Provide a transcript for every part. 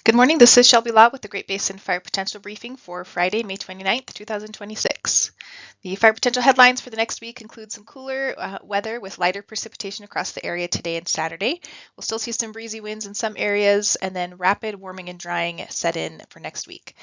Good morning, this is Shelby Law with the Great Basin Fire Potential Briefing for Friday, May 29th, 2026. The fire potential headlines for the next week include some cooler weather with lighter precipitation across the area today and Saturday. We'll still see some breezy winds in some areas, and then rapid warming and drying set in for next week.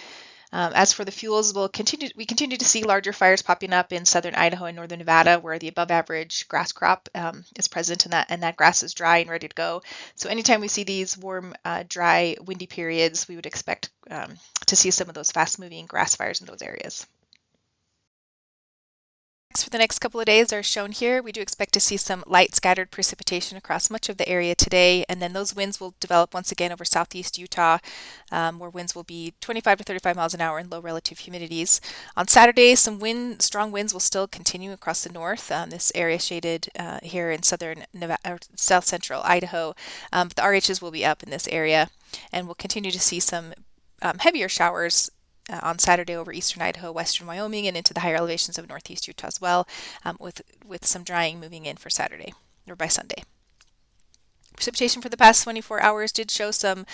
As for the fuels, we continue to see larger fires popping up in southern Idaho and northern Nevada, where the above-average grass crop is present, and that grass is dry and ready to go. So anytime we see these warm, dry, windy periods, we would expect to see some of those fast-moving grass fires in those areas. For the next couple of days are shown here. We do expect to see some light scattered precipitation across much of the area today, and then those winds will develop once again over southeast Utah, where winds will be 25 to 35 miles an hour and low relative humidities. On Saturday, strong winds will still continue across the north. This area shaded here in southern Nevada, or south central Idaho, but the RHs will be up in this area, and we'll continue to see some heavier showers on Saturday over eastern Idaho, western Wyoming, and into the higher elevations of northeast Utah as well, with some drying moving in for Saturday or by Sunday. Precipitation for the past 24 hours did show some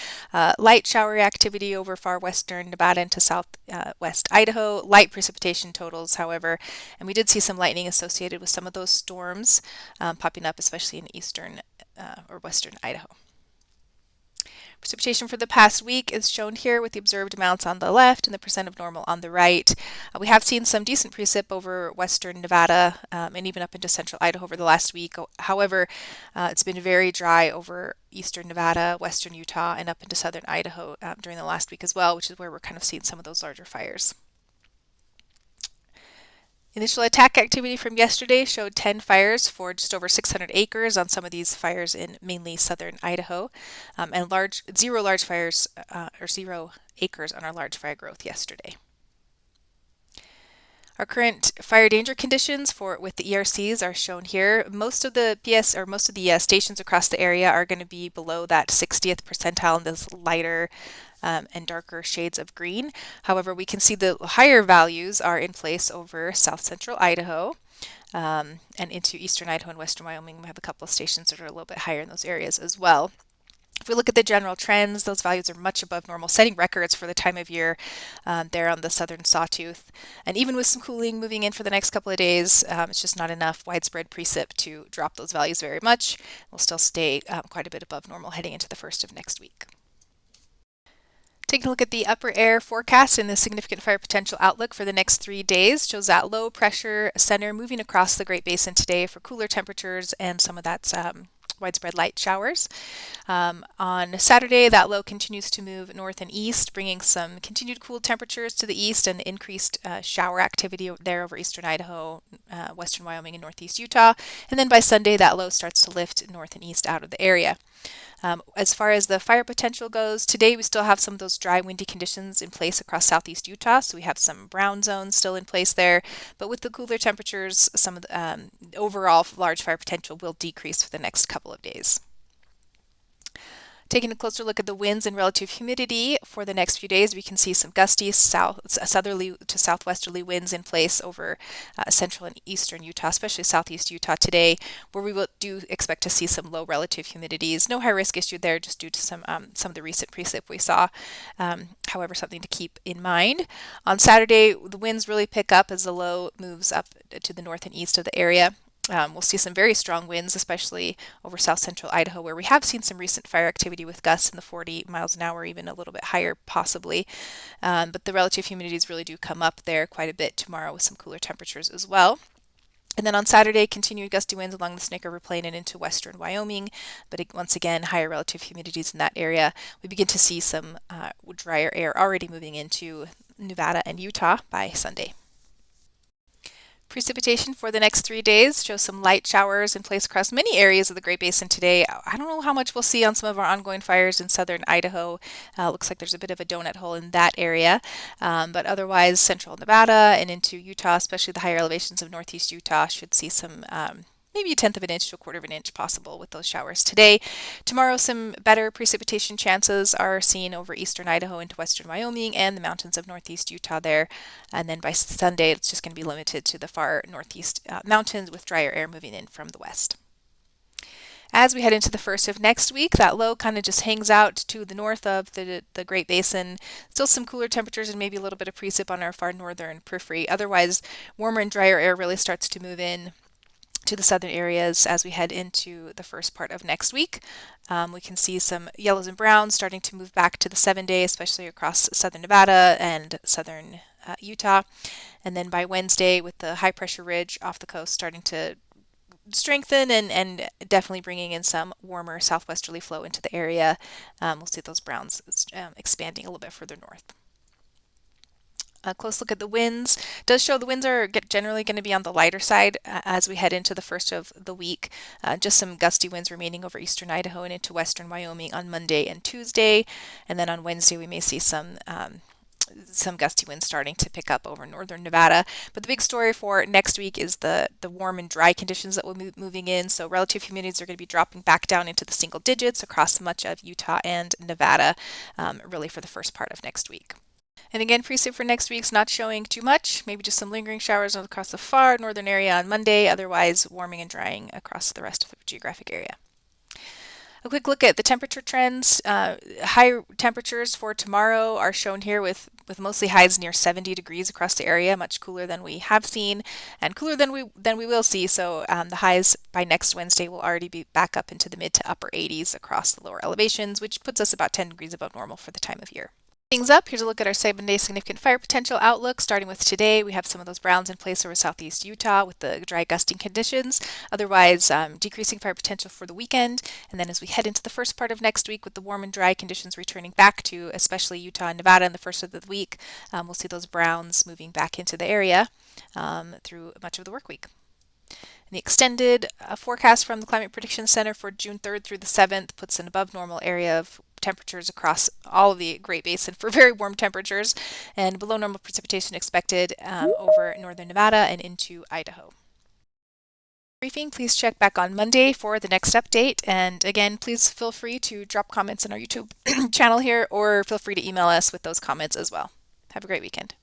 light showery activity over far western Nevada into southwest Idaho. Light precipitation totals, however, and we did see some lightning associated with some of those storms popping up, especially in eastern or western Idaho. Precipitation for the past week is shown here with the observed amounts on the left and the percent of normal on the right. We have seen some decent precip over western Nevada and even up into central Idaho over the last week. However, it's been very dry over eastern Nevada, western Utah, and up into southern Idaho during the last week as well, which is where we're kind of seeing some of those larger fires. Initial attack activity from yesterday showed 10 fires for just over 600 acres on some of these fires in mainly southern Idaho, and zero large fires or 0 acres on our large fire growth yesterday. Our current fire danger conditions with the ERCs are shown here. Most of the stations across the area are going to be below that 60th percentile in this lighter and darker shades of green. However, we can see the higher values are in place over south central Idaho and into eastern Idaho and western Wyoming. We have a couple of stations that are a little bit higher in those areas as well. If we look at the general trends, those values are much above normal, setting records for the time of year there on the southern Sawtooth. And even with some cooling moving in for the next couple of days, it's just not enough widespread precip to drop those values very much. We'll still stay quite a bit above normal heading into the first of next week. Taking a look at the upper air forecast and the significant fire potential outlook for the next 3 days shows that low pressure center moving across the Great Basin today for cooler temperatures and some of that widespread light showers. On Saturday, that low continues to move north and east, bringing some continued cool temperatures to the east and increased shower activity there over eastern Idaho, western Wyoming, and northeast Utah. And then by Sunday, that low starts to lift north and east out of the area. As far as the fire potential goes, today we still have some of those dry, windy conditions in place across southeast Utah, so we have some brown zones still in place there. But with the cooler temperatures, some of the overall large fire potential will decrease for the next couple of days. Taking a closer look at the winds and relative humidity for the next few days, we can see some gusty southerly to southwesterly winds in place over central and eastern Utah, especially southeast Utah today, where we do expect to see some low relative humidities. No high risk issue there, just due to some of the recent precip we saw. However, something to keep in mind. On Saturday, the winds really pick up as the low moves up to the north and east of the area. We'll see some very strong winds, especially over south central Idaho, where we have seen some recent fire activity with gusts in the 40 miles an hour, even a little bit higher possibly. But the relative humidities really do come up there quite a bit tomorrow with some cooler temperatures as well. And then on Saturday, continued gusty winds along the Snake River Plain and into western Wyoming, but once again, higher relative humidities in that area. We begin to see some drier air already moving into Nevada and Utah by Sunday. Precipitation for the next 3 days shows some light showers in place across many areas of the Great Basin today. I don't know how much we'll see on some of our ongoing fires in southern Idaho. Looks like there's a bit of a donut hole in that area. But otherwise, central Nevada and into Utah, especially the higher elevations of northeast Utah, should see some maybe 1/10 of an inch to 1/4 of an inch possible with those showers today. Tomorrow, some better precipitation chances are seen over eastern Idaho into western Wyoming and the mountains of northeast Utah there. And then by Sunday, it's just going to be limited to the far northeast mountains with drier air moving in from the west. As we head into the first of next week, that low kind of just hangs out to the north of the Great Basin. Still some cooler temperatures and maybe a little bit of precip on our far northern periphery. Otherwise, warmer and drier air really starts to move in to the southern areas as we head into the first part of next week. We can see some yellows and browns starting to move back to the 7-day, especially across southern Nevada and southern Utah. And then by Wednesday, with the high pressure ridge off the coast starting to strengthen and definitely bringing in some warmer southwesterly flow into the area, we'll see those browns expanding a little bit further north. A close look at the winds does show the winds are generally going to be on the lighter side as we head into the first of the week. Just some gusty winds remaining over eastern Idaho and into western Wyoming on Monday and Tuesday. And then on Wednesday, we may see some gusty winds starting to pick up over northern Nevada. But the big story for next week is the warm and dry conditions that will be moving in. So relative humidities are going to be dropping back down into the single digits across much of Utah and Nevada, really for the first part of next week. And again, precip for next week's not showing too much, maybe just some lingering showers across the far northern area on Monday, otherwise warming and drying across the rest of the geographic area. A quick look at the temperature trends. High temperatures for tomorrow are shown here with mostly highs near 70 degrees across the area, much cooler than we have seen and cooler than we will see. So the highs by next Wednesday will already be back up into the mid to upper 80s across the lower elevations, which puts us about 10 degrees above normal for the time of year. Things up, here's a look at our 7-day significant fire potential outlook. Starting with today, we have some of those browns in place over southeast Utah with the dry gusting conditions. Otherwise, decreasing fire potential for the weekend. And then as we head into the first part of next week with the warm and dry conditions returning back to especially Utah and Nevada in the first of the week, we'll see those browns moving back into the area through much of the work week. The extended forecast from the Climate Prediction Center for June 3rd through the 7th puts an above normal area of temperatures across all of the Great Basin for very warm temperatures and below normal precipitation expected over northern Nevada and into Idaho. Briefing, please check back on Monday for the next update. And again, please feel free to drop comments in our YouTube channel here or feel free to email us with those comments as well. Have a great weekend.